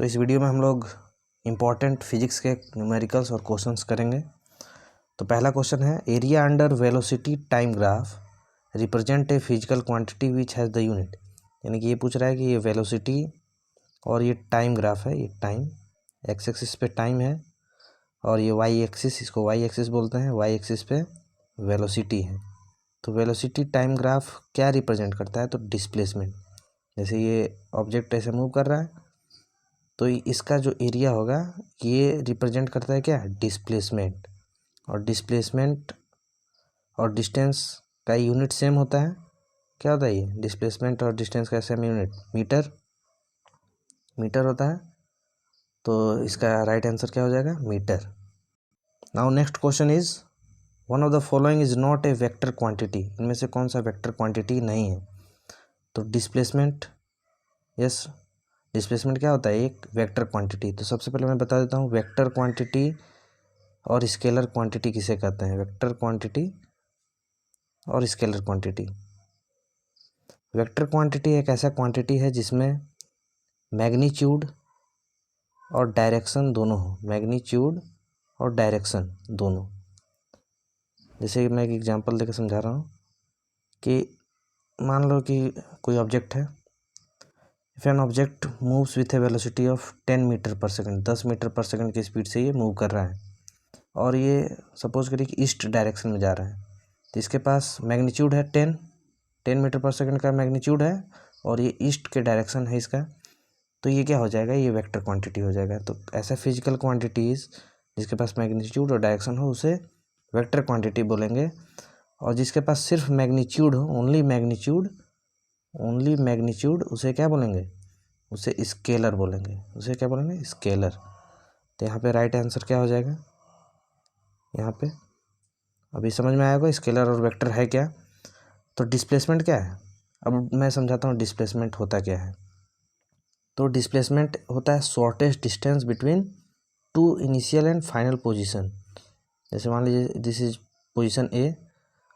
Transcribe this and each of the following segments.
तो इस वीडियो में हम लोग इम्पॉर्टेंट फिजिक्स के न्यूमेरिकल्स और क्वेश्चंस करेंगे। तो पहला क्वेश्चन है, area under velocity time graph represent a physical quantity which has the unit. यानी कि ये पूछ रहा है कि ये वेलोसिटी और ये टाइम ग्राफ है, ये टाइम एक्स एक्सिस पे टाइम है और ये वाई एक्सिस, इसको वाई एक्सिस बोलते हैं, वाई एक्सिस पे वेलोसिटी है। तो वेलोसिटी टाइम ग्राफ क्या रिप्रेजेंट करता है? तो डिस्प्लेसमेंट। जैसे ये ऑब्जेक्ट ऐसे मूव कर रहा है तो इसका जो एरिया होगा ये रिप्रेजेंट करता है क्या? डिस्प्लेसमेंट। और डिस्प्लेसमेंट और डिस्टेंस का यूनिट सेम होता है। क्या होता है ये? डिस्प्लेसमेंट और डिस्टेंस का सेम यूनिट मीटर होता है। तो इसका राइट आंसर क्या हो जाएगा? Metre. Now next question is, one of the following is not a vector quantity. इनमें से कौन सा वेक्टर क्वांटिटी नहीं है? तो डिस्प्लेसमेंट, यस, डिस्प्लेसमेंट क्या होता है? एक वेक्टर क्वांटिटी। तो सबसे पहले मैं बता देता हूँ वेक्टर क्वांटिटी और स्केलर क्वांटिटी किसे कहते हैं। वेक्टर क्वांटिटी और स्केलर क्वांटिटी। वेक्टर क्वांटिटी एक ऐसा क्वांटिटी है जिसमें मैग्नीट्यूड और डायरेक्शन दोनों हो, मैग्नीट्यूड और डायरेक्शन दोनों। जैसे मैं एक एग्जांपल देकर समझा रहा हूँ कि मान लो कि कोई ऑब्जेक्ट है, if an object moves with a velocity of 10 metre per second, 10 metre per second की स्पीड से ये मूव कर रहा है और ये सपोज करिए कि ईस्ट डायरेक्शन में जा रहा है। तो इसके पास मैग्नीट्यूड है 10 मीटर पर सेकंड का मैग्नीट्यूड है और ये ईस्ट के डायरेक्शन है इसका। तो ये क्या हो जाएगा? ये वेक्टर क्वांटिटी हो जाएगा। तो ऐसा फिजिकल क्वांटिटीज़ जिसके पास मैग्नीट्यूड और डायरेक्शन हो उसे वेक्टर क्वांटिटी बोलेंगे। और जिसके पास सिर्फ मैग्नीट्यूड हो, ओनली मैग्नीट्यूड, उसे क्या बोलेंगे? उसे स्केलर बोलेंगे। उसे क्या बोलेंगे? स्केलर। तो यहाँ पे राइट आंसर क्या हो जाएगा? यहाँ पे अभी समझ में आएगा स्केलर और वेक्टर है क्या। तो डिस्प्लेसमेंट क्या है? अब मैं समझाता हूँ डिस्प्लेसमेंट होता क्या है। तो डिस्प्लेसमेंट होता है shortest distance between two initial and final position. जैसे मान लीजिए दिस इज पोजीशन ए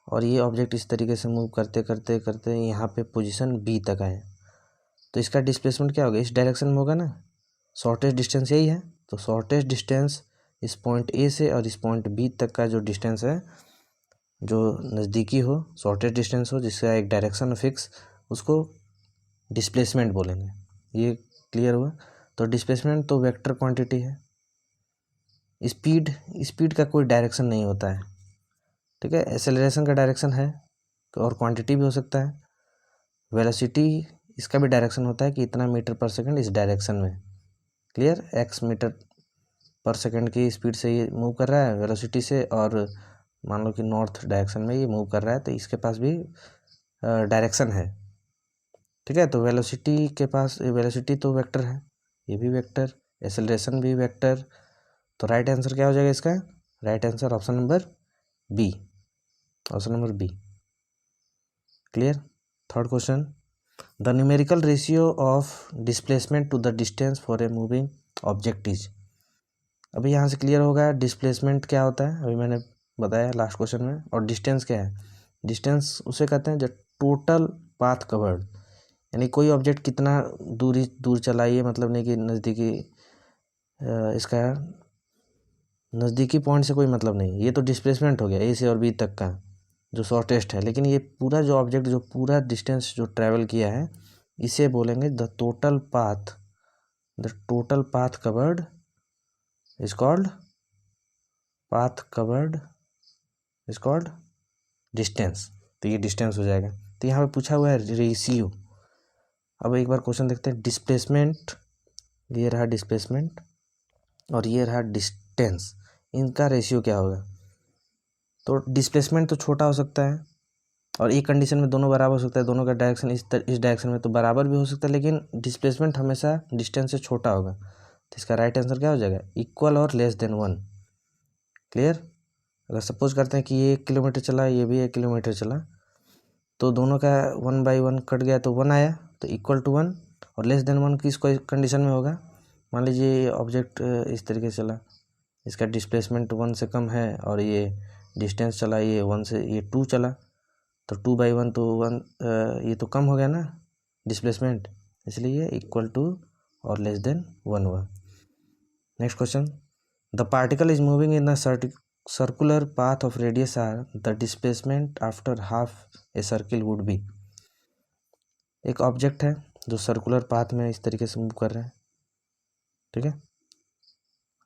और ये ऑब्जेक्ट इस तरीके से मूव करते करते करते यहाँ पे पोजीशन बी तक आए, तो इसका डिस्प्लेसमेंट क्या होगा? इस डायरेक्शन में होगा ना। शॉर्टेस्ट डिस्टेंस यही है। तो शॉर्टेस्ट डिस्टेंस इस पॉइंट ए से और इस पॉइंट बी तक का जो डिस्टेंस है, जो नज़दीकी हो, शॉर्टेस्ट डिस्टेंस हो, जिसका एक डायरेक्शन फिक्स, उसको डिस्प्लेसमेंट बोलेंगे। ये क्लियर हुआ? तो डिस्प्लेसमेंट तो वेक्टर क्वांटिटी है। स्पीड का कोई डायरेक्शन नहीं होता है, ठीक है। एक्सेलरेशन का डायरेक्शन है और क्वांटिटी भी हो सकता है। वेलोसिटी, इसका भी डायरेक्शन होता है कि इतना मीटर पर सेकंड इस डायरेक्शन में, clear. X metre per second की स्पीड से ये मूव कर रहा है वेलोसिटी से, और मान लो कि नॉर्थ डायरेक्शन में ये मूव कर रहा है, तो इसके पास भी डायरेक्शन है, ठीक है। तो वेलोसिटी के पास, वेलोसिटी तो वेक्टर है, ये भी वेक्टर, एक्सेलरेशन भी वेक्टर। तो राइट आंसर क्या हो जाएगा इसका? Right answer option number B, option number B, clear. Third question, the numerical ratio of displacement to the distance for a moving object is. अभी यहाँ से क्लियर होगा डिस्प्लेसमेंट क्या होता है, अभी मैंने बताया लास्ट क्वेश्चन में। और डिस्टेंस क्या है? डिस्टेंस उसे कहते हैं जो टोटल पाथ कवर्ड, यानी कोई ऑब्जेक्ट कितना दूर चला, ये मतलब नहीं कि नज़दीकी, इसका नज़दीकी पॉइंट से कोई मतलब नहीं। ये तो डिस्प्लेसमेंट हो गया ए से और बी तक का जो शॉर्टेस्ट है, लेकिन ये पूरा जो ऑब्जेक्ट जो पूरा डिस्टेंस जो ट्रैवल किया है, इसे बोलेंगे the total path covered is called distance. तो ये डिस्टेंस हो जाएगा। तो यहाँ पे पूछा हुआ है रेशियो। अब एक बार क्वेश्चन देखते हैं। डिस्प्लेसमेंट, ये रहा डिस्प्लेसमेंट और ये रहा डिस्टेंस, इनका रेशियो क्या होगा? तो डिस्प्लेसमेंट तो छोटा हो सकता है और एक कंडीशन में दोनों बराबर हो सकता है, दोनों का डायरेक्शन इस डायरेक्शन में तो बराबर भी हो सकता है, लेकिन डिस्प्लेसमेंट हमेशा डिस्टेंस से छोटा होगा। तो इसका राइट आंसर क्या हो जाएगा? इक्वल और लेस देन 1, क्लियर। अगर सपोज करते हैं कि ये 1 किलोमीटर चला, ये भी 1 किलोमीटर चला, तो दोनों का 1/1 कट गया तो 1 आया, तो इक्वल टू 1। और लेस देन 1 किस कोई कंडीशन में होगा? मान लीजिए ये ऑब्जेक्ट इस तरीके से चला, इसका डिस्प्लेसमेंट 1 से कम है और ये डिस्टेंस चला, ये 1 से ये 2 चला, तो 2/1 तो 1, ये तो कम हो गया ना डिस्प्लेसमेंट, इसलिए इक्वल टू और लेस देन 1 हुआ। Next question, the particle is moving in the circular path of radius R, the displacement after half a circle would be. एक ऑब्जेक्ट है जो सर्कुलर पाथ में इस तरीके से मूव कर रहा है, ठीक है,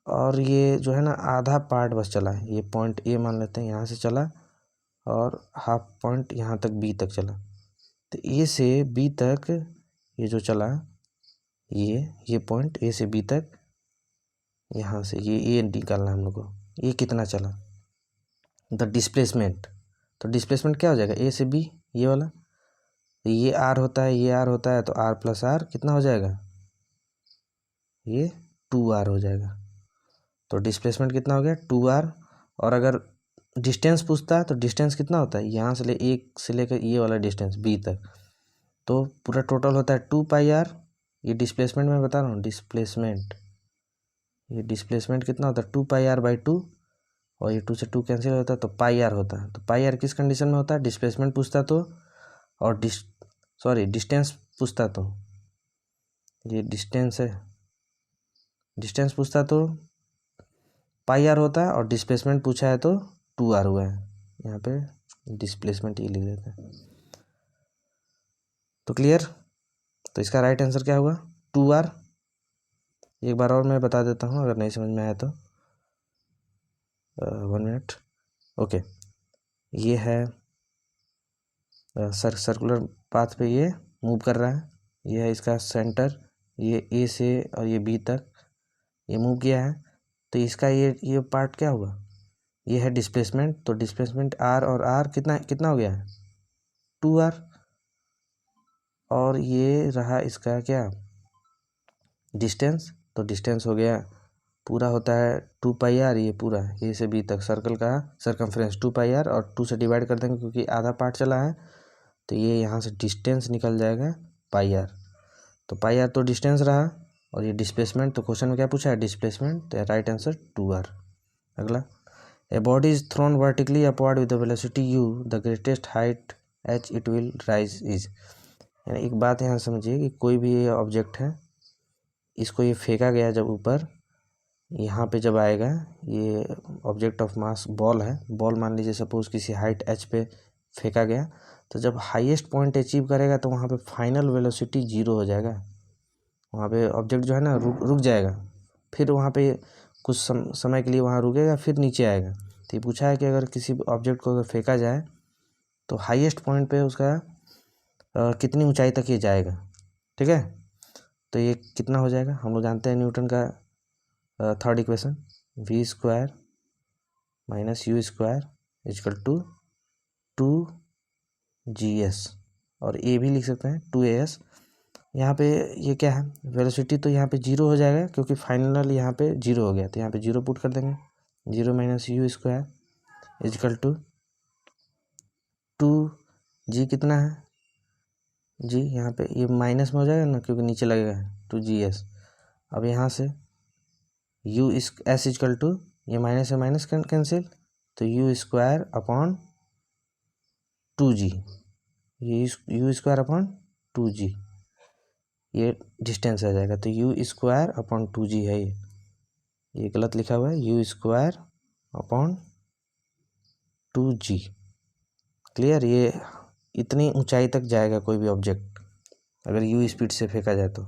और ये जो है ना आधा पार्ट बस चला है, ये पॉइंट ए मान लेते हैं, यहाँ से चला और हाफ पॉइंट यहाँ तक बी तक चला। तो ए से बी तक ये जो चला, ये पॉइंट ए से बी तक, यहाँ से ये ए निकालना है हम लोग को, ये कितना चला, द डिस्प्लेसमेंट। तो डिस्प्लेसमेंट क्या हो जाएगा, ए से बी ये वाला, ये आर होता है, ये आर होता है, तो आर प्लस आर कितना हो जाएगा, ये 2r हो जाएगा। तो डिस्प्लेसमेंट कितना हो गया 2r। और अगर डिस्टेंस पूछता है तो डिस्टेंस कितना होता है, यहाँ से एक से लेकर ये वाला डिस्टेंस बी तक, तो पूरा टोटल होता है 2πr। ये डिस्प्लेसमेंट मैं बता रहा हूँ, डिस्प्लेसमेंट, ये डिस्प्लेसमेंट कितना होता है 2πr/2, और ये 2 से 2 कैंसिल होता है तो πr होता है। तो πr किस कंडीशन में होता है, डिस्प्लेसमेंट पूछता तो, और डिस्टेंस पूछता तो, ये डिस्टेंस है, डिस्टेंस पूछता तो πr होता है, और डिस्प्लेसमेंट पूछा है तो 2r हुआ है। यहाँ पे डिस्प्लेसमेंट ये लिख देते हैं। तो क्लियर, तो इसका राइट आंसर क्या हुआ 2r। एक बार और मैं बता देता हूँ अगर नहीं समझ में आया तो, 1 मिनट। ओके, ये है सर्कुलर पाथ पे ये मूव कर रहा है, ये है इसका सेंटर, ये ए से और ये बी तक ये मूव किया है। तो इसका ये पार्ट क्या हुआ, ये है डिस्प्लेसमेंट। तो डिस्प्लेसमेंट आर और आर कितना कितना हो गया है 2r, और ये रहा इसका क्या डिस्टेंस, तो डिस्टेंस हो गया पूरा होता है 2πr, ये पूरा ए से बी तक सर्कल का सरकमफ्रेंस 2πr, और 2 से डिवाइड कर देंगे क्योंकि आधा पार्ट चला है, तो ये यहाँ से डिस्टेंस निकल जाएगा πr। तो πr तो डिस्टेंस रहा, और ये डिस्प्लेसमेंट, तो क्वेश्चन में क्या पूछा है डिस्प्लेसमेंट, तो राइट आंसर 2r। अगला, a body is thrown vertically upward with the velocity u, the greatest height h it will rise is. यानी एक बात यहाँ समझिए कि कोई भी ये ऑब्जेक्ट है, इसको ये फेंका गया जब ऊपर, यहाँ पे जब आएगा, ये ऑब्जेक्ट ऑफ मास बॉल है, बॉल मान लीजिए सपोज किसी हाइट h पे फेंका गया, तो जब हाईएस्ट पॉइंट अचीव करेगा तो वहाँ पे फाइनल वेलोसिटी 0 हो जाएगा, वहाँ पे ऑब्जेक्ट जो है ना रुक जाएगा, फिर वहाँ पे कुछ समय के लिए वहाँ रुकेगा, फिर नीचे आएगा। तो ये पूछा है कि अगर किसी ऑब्जेक्ट को अगर फेंका जाए तो हाईएस्ट पॉइंट पे उसका कितनी ऊंचाई तक ये जाएगा, ठीक है। तो ये कितना हो जाएगा, हम लोग जानते हैं न्यूटन का third equation, v² - u² = 2gs, और ए भी लिख सकते हैं 2as। यहाँ पे ये क्या है वेलोसिटी, तो यहाँ पे 0 हो जाएगा क्योंकि फाइनल यहाँ पे 0 हो गया, तो यहाँ पे 0 पुट कर देंगे, 0 - u² = 2g कितना है जी, यहाँ पे ये माइनस में हो जाएगा ना क्योंकि नीचे लगेगा 2gs। अब यहाँ से s ये माइनस से माइनस कैंसिल, तो u² / 2g, ये u² / 2g, ये डिस्टेंस आ जाएगा। तो u² / 2g है, ये गलत लिखा हुआ है, u² / 2g। क्लियर, ये इतनी ऊंचाई तक जाएगा कोई भी ऑब्जेक्ट अगर u स्पीड से फेंका जाए तो।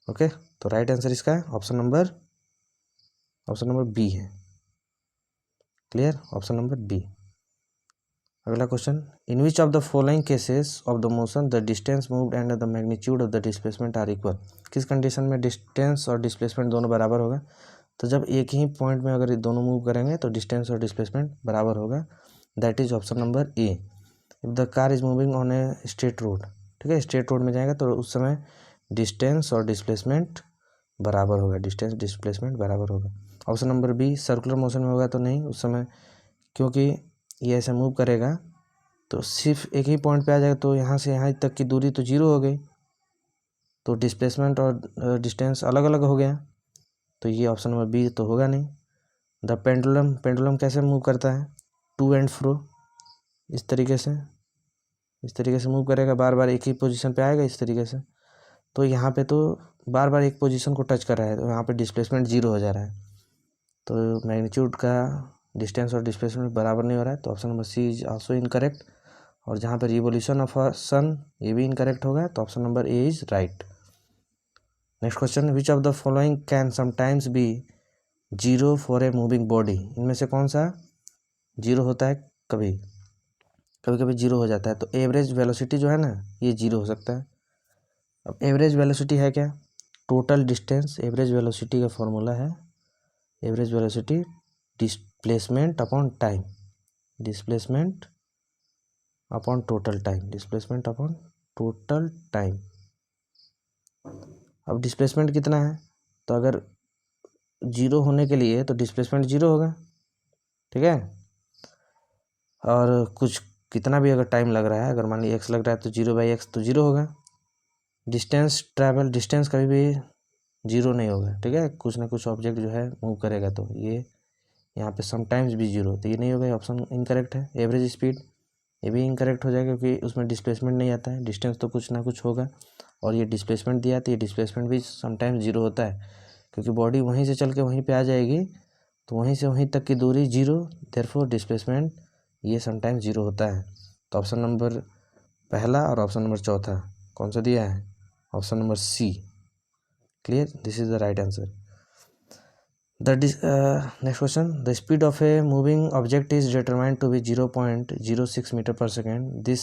ओके, तो राइट आंसर इसका ऑप्शन नंबर बी है। Clear, option number B. अगला question, in which of the following cases of the motion the distance moved and the magnitude of the displacement are equal. किस condition में distance और displacement दोनों बराबर होगा, तो जब एक ही पॉइंट में अगर ये दोनों मूव करेंगे तो डिस्टेंस और डिस्प्लेसमेंट बराबर होगा, that is option number A. If the car is moving on a straight road, ठीक है, स्ट्रेट रोड में जाएगा तो उस समय डिस्टेंस और डिस्प्लेसमेंट बराबर होगा, डिस्टेंस डिस्प्लेसमेंट बराबर होगा। Option number B, circular motion में होगा तो नहीं, उस समय क्योंकि ये ऐसे मूव करेगा तो सिर्फ एक ही पॉइंट पे आ जाएगा, तो यहाँ से यहाँ तक की दूरी तो 0 हो गई, तो डिस्प्लेसमेंट और डिस्टेंस अलग अलग हो गया, तो ये ऑप्शन नंबर बी तो होगा नहीं। द पेंडुलम कैसे मूव करता है, टू एंड फ्रो, इस तरीके से मूव करेगा, बार बार एक ही पोजीशन पे आएगा इस तरीके से, तो यहाँ पे तो बार बार एक पोजीशन को टच कर रहा है, तो यहाँ पे डिस्प्लेसमेंट 0 हो जा रहा है, तो मैग्नीट्यूड का डिस्टेंस और डिस्प्लेसमेंट बराबर नहीं हो रहा है, तो option number C is also incorrect. और जहाँ पे रिवोल्यूशन ऑफ अ सन ये भी इनकरेक्ट होगा, तो option number A is right. Next question, which of the following can sometimes be zero for a moving body, इनमें से कौन सा जीरो होता है, कभी कभी जीरो हो जाता है। तो एवरेज वेलोसिटी जो है ना, ये जीरो हो सकता है। अब एवरेज वेलोसिटी है क्या, टोटल डिस्टेंस। एवरेज वेलोसिटी का फॉर्मूला है average velocity displacement upon time, displacement upon total time, displacement upon total time. अब डिस्प्लेसमेंट कितना है, तो अगर जीरो होने के लिए तो डिस्प्लेसमेंट जीरो होगा, ठीक है। और कुछ कितना भी अगर टाइम लग रहा है, अगर मान लीजिए एक्स लग रहा है तो 0/x तो जीरो होगा। डिस्टेंस ट्रैवल, डिस्टेंस कभी भी जीरो नहीं होगा, ठीक है। कुछ ना कुछ ऑब्जेक्ट जो है मूव करेगा, तो ये यहाँ पे समटाइम्स भी जीरो, तो ये नहीं होगा, ऑप्शन इनकरेक्ट है। एवरेज स्पीड ये भी इनकरेक्ट हो जाएगा, क्योंकि उसमें डिस्प्लेसमेंट नहीं आता है, डिस्टेंस तो कुछ ना कुछ होगा, और ये डिस्प्लेसमेंट दिया तो ये डिस्प्लेसमेंट भी समटाइम्स जीरो होता है, क्योंकि बॉडी वहीं से चल के वहीं पे आ जाएगी, तो वहीं से वहीं तक की दूरी जीरो, देयरफॉर डिस्प्लेसमेंट ये समटाइम्स जीरो होता है। तो ऑप्शन नंबर पहला और ऑप्शन नंबर चौथा कौन सा दिया है, option number C. Clear, this is the right answer. Next question, the speed of a moving object is determined to be 0.06 metre per second, this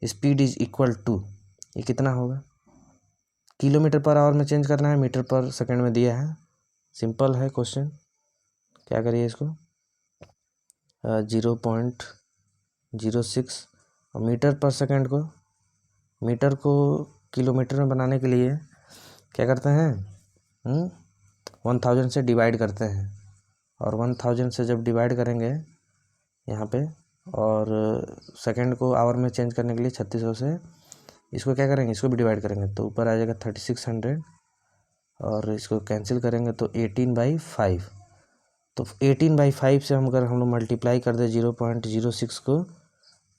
speed is equal to, ये कितना होगा, kilometre per our में change करना है, metre per second में दिया है। Simple है क्वेश्चन, क्या करिए इसको 0.06 और मीटर पर सेकेंड को, मीटर को किलोमीटर में बनाने के लिए क्या करते हैं, 1000 से डिवाइड करते हैं, और 1000 से जब डिवाइड करेंगे यहाँ पे, और सेकंड को आवर में चेंज करने के लिए 3600 से इसको क्या करेंगे, इसको भी डिवाइड करेंगे, तो ऊपर आ जाएगा 3600, और इसको कैंसिल करेंगे तो 18/5। तो 18/5 से अगर हम लोग मल्टीप्लाई कर दे 0.06 को,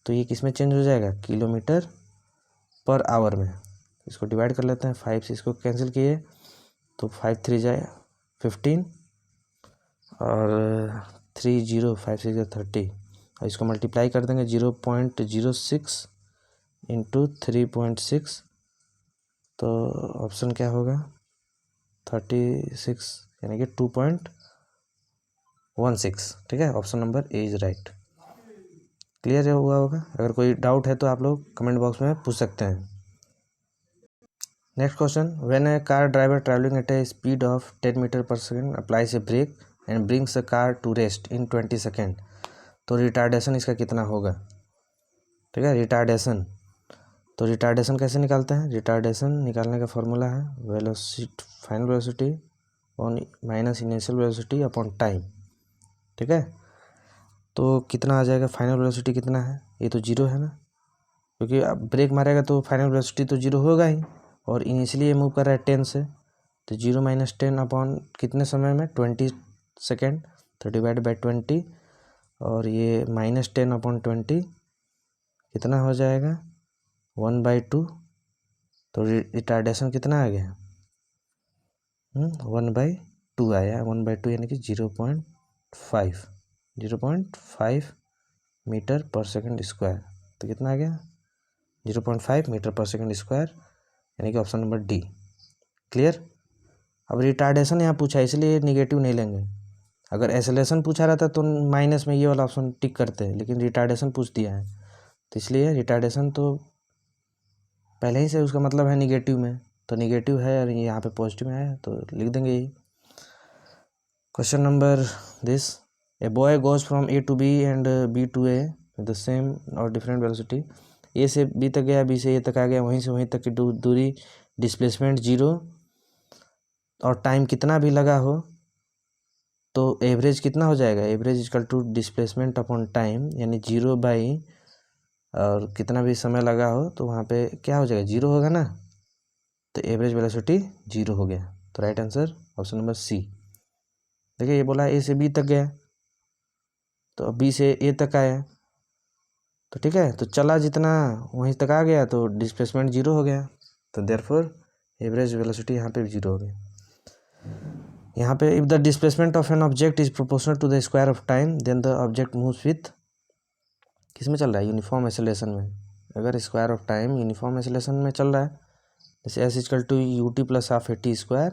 तो ये किस में चेंज हो जाएगा, किलोमीटर पर आवर में। इसको डिवाइड कर लेते हैं, 5 से इसको कैंसिल किए तो 5 3 जाए 15, और 3 0 5 6 30, और इसको मल्टीप्लाई कर देंगे 0.06 इंटू 3.6, तो ऑप्शन क्या होगा 36 यानी कि 2.16, ठीक है। Option number A is right. Clear हुआ होगा, अगर कोई डाउट है तो आप लोग कमेंट बॉक्स में पूछ सकते हैं। Next question, when a car driver travelling at a speed of 10 metre per second applies a brake and brings the car to rest in 20 second, तो रिटार्डेशन इसका कितना होगा, ठीक है। रिटार्डेशन, तो रिटार्डेशन कैसे निकालते हैं, रिटार्डेशन निकालने का फॉर्मूला है velocity, final velocity on minus initial velocity upon time, ठीक है। तो कितना आ जाएगा, फाइनल वेलोसिटी कितना है, ये तो जीरो है ना, क्योंकि अब ब्रेक मारेगा तो फाइनल वेलोसिटी तो जीरो होगा ही, और इनिशियली ये मूव कर रहा है 10 से, तो 0 - 10 अपॉन कितने समय में 20 सेकेंड, तो डिवाइड बाई 20, और ये -10 अपॉन 20 कितना हो जाएगा 1/2, तो रिटार्डेशन कितना आ गया 1/2 आया, 1/2 यानी कि 0.5 मीटर पर सेकेंड स्क्वायर, तो कितना आ गया 0.5 मीटर पर सेकेंड स्क्वायर, यानी कि ऑप्शन नंबर डी। क्लियर। अब रिटार्डेशन यहाँ पूछा है, इसलिए निगेटिव नहीं लेंगे। अगर एसेलेरेशन पूछा रहता तो माइनस में ये वाला ऑप्शन टिक करते हैं, लेकिन रिटार्डेशन पूछ दिया है, तो इसलिए रिटार्डेशन तो पहले ही से उसका मतलब है निगेटिव में, तो निगेटिव है और यहाँ पे पॉजिटिव में है, तो लिख देंगे यही। Question number this, a boy goes from A to B and B to A the same और डिफरेंट वेलोसिटी, ए से बी तक गया, बी से ए तक आ गया, वहीं से वहीं तक की दूरी, डिस्प्लेसमेंट जीरो, और टाइम कितना भी लगा हो तो एवरेज कितना हो जाएगा, average equal to displacement upon time, यानी 0 बाई, और कितना भी समय लगा हो तो वहाँ पे क्या हो जाएगा, जीरो होगा ना, तो एवरेज वेलोसिटी जीरो हो गया। तो right answer option number C. देखिए ये बोला ए से बी तक गया, तो बी से ए तक आया, तो ठीक है, तो चला जितना वहीं तक आ गया तो डिस्प्लेसमेंट जीरो हो गया, तो देयरफॉर एवरेज वेलोसिटी यहाँ पे भी 0 होगी। यहाँ पे if the displacement of an object is proportional to the square of time then the object moves with, किस में चल रहा है, यूनिफॉर्म एक्सेलरेशन में। अगर square of time uniform acceleration में चल रहा है, जैसे S equal to U T plus half A T square,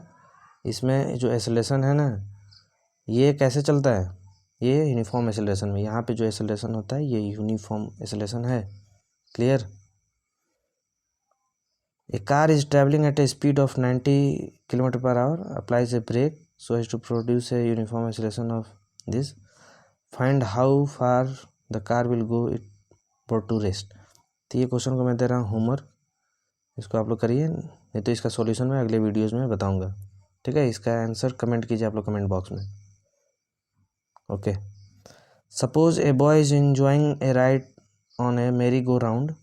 इसमें जो एक्सेलरेशन है ना, ये कैसे चलता है, ये यूनिफॉर्म एक्सेलरेशन में। यहाँ पे जो एक्सेलरेशन होता है ये यूनिफॉर्म एक्सेलरेशन है। Clear. A car is travelling at a speed of 90 kilometre per hour, applies a brake so as to produce a uniform acceleration of this, find how far the car will go it for to rest. तो ये question को मैं दे रहा हूँ homework, इसको आप लोग करिए, नहीं तो इसका सॉल्यूशन मैं अगले वीडियोज़ में बताऊँगा। ठीक है, इसका आंसर कमेंट कीजिए आप लोग कमेंट बॉक्स में। Okay, suppose a boy is enjoying a ride on a merry-go-round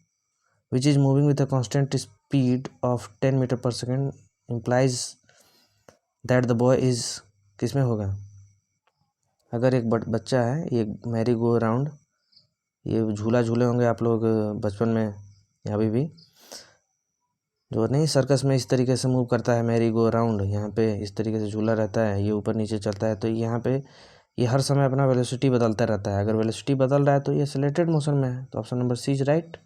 which is moving with a constant speed of 10 metre per second, implies that the boy is, किस में होगा, अगर एक बच्चा है, ये मैरी गो राउंड, ये झूला झूले होंगे आप लोग बचपन में या अभी भी, जो नहीं सर्कस में इस तरीके से मूव करता है मैरी गो राउंड, यहाँ पे इस तरीके से झूला रहता है, ये ऊपर नीचे चलता है, तो यहाँ पे ये हर समय अपना वेलोसिटी बदलता रहता है। अगर वेलोसिटी बदल रहा है तो ये एक्सेलरेटेड मोशन में है, तो option number C is right.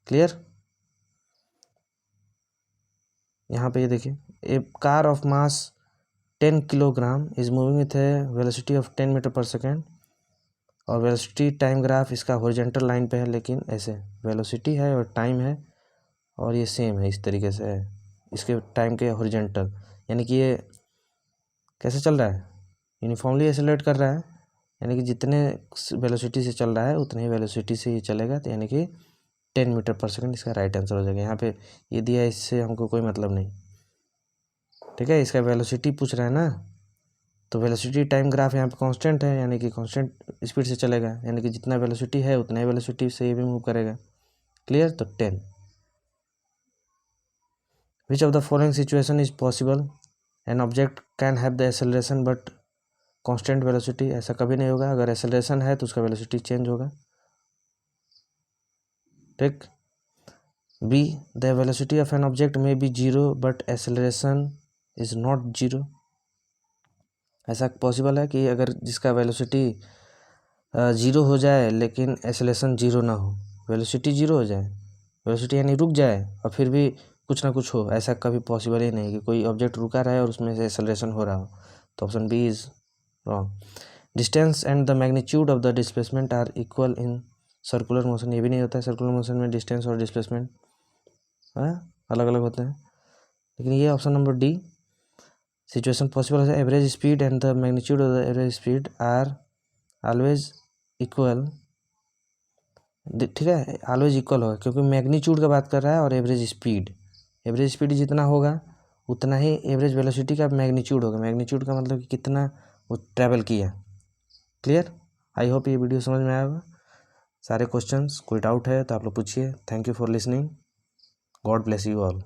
Clear. यहाँ पे ये देखिए, a car of mass 10 kilogram is moving with a velocity of 10 metre per second, और वेलोसिटी टाइम ग्राफ इसका हॉरिजॉन्टल लाइन पे है, लेकिन ऐसे वेलोसिटी है और टाइम है और ये सेम है, इस तरीके से है, इसके टाइम के हॉरिजॉन्टल, यानी कि ये कैसे चल रहा है, यूनिफॉर्मली एक्सेलरेट कर रहा है, यानी कि जितने वेलोसिटी से चल रहा है उतने ही वेलोसिटी से ये चलेगा, तो यानी कि 10 मीटर पर सेकंड इसका राइट आंसर हो जाएगा। यहाँ पे ये दिया है, इससे हमको कोई मतलब नहीं। ठीक है, इसका वेलोसिटी पूछ रहा है ना, तो वेलोसिटी टाइम ग्राफ यहाँ पे कांस्टेंट है, यानी कि कांस्टेंट स्पीड से चलेगा, यानी कि जितना वेलोसिटी है उतना ही वेलोसिटी से ये भी मूव करेगा। क्लियर। तो 10। विच of the following situation is possible, an object can have the acceleration but constant velocity, ऐसा कभी नहीं होगा। अगर एक्सेलरेशन है तो उसका वेलोसिटी चेंज होगा। ठीक। B, the velocity of an object may be zero but acceleration is not zero, ऐसा पॉसिबल है कि अगर जिसका वेलोसिटी जीरो हो जाए लेकिन एक्सेलरेशन जीरो ना हो, वेलोसिटी जीरो हो जाए, वेलोसिटी यानी रुक जाए और फिर भी कुछ ना कुछ हो, ऐसा कभी पॉसिबल ही नहीं कि कोई ऑब्जेक्ट रुका रहे और उसमें से एक्सेलरेशन हो रहा हो, तो option B is wrong. Distance and the magnitude of the displacement are equal in circular motion, ये भी नहीं होता है, सर्कुलर मोशन में डिस्टेंस और डिस्प्लेसमेंट अलग अलग होते हैं। लेकिन ये option number D, situation possible है, average speed and the magnitude of the average speed are always equal. ठीक है, ऑलवेज इक्वल होगा क्योंकि मैग्नीट्यूड का बात कर रहा है और एवरेज स्पीड जितना होगा उतना ही एवरेज वेलोसिटी का मैग्नीट्यूड होगा। मैग्नीट्यूड का मतलब कि कितना वो ट्रैवल किया। क्लियर। आई होप ये वीडियो समझ में आया होगा। सारे क्वेश्चंस, कोई डाउट है तो आप लोग पूछिए। Thank you for listening. God bless you all.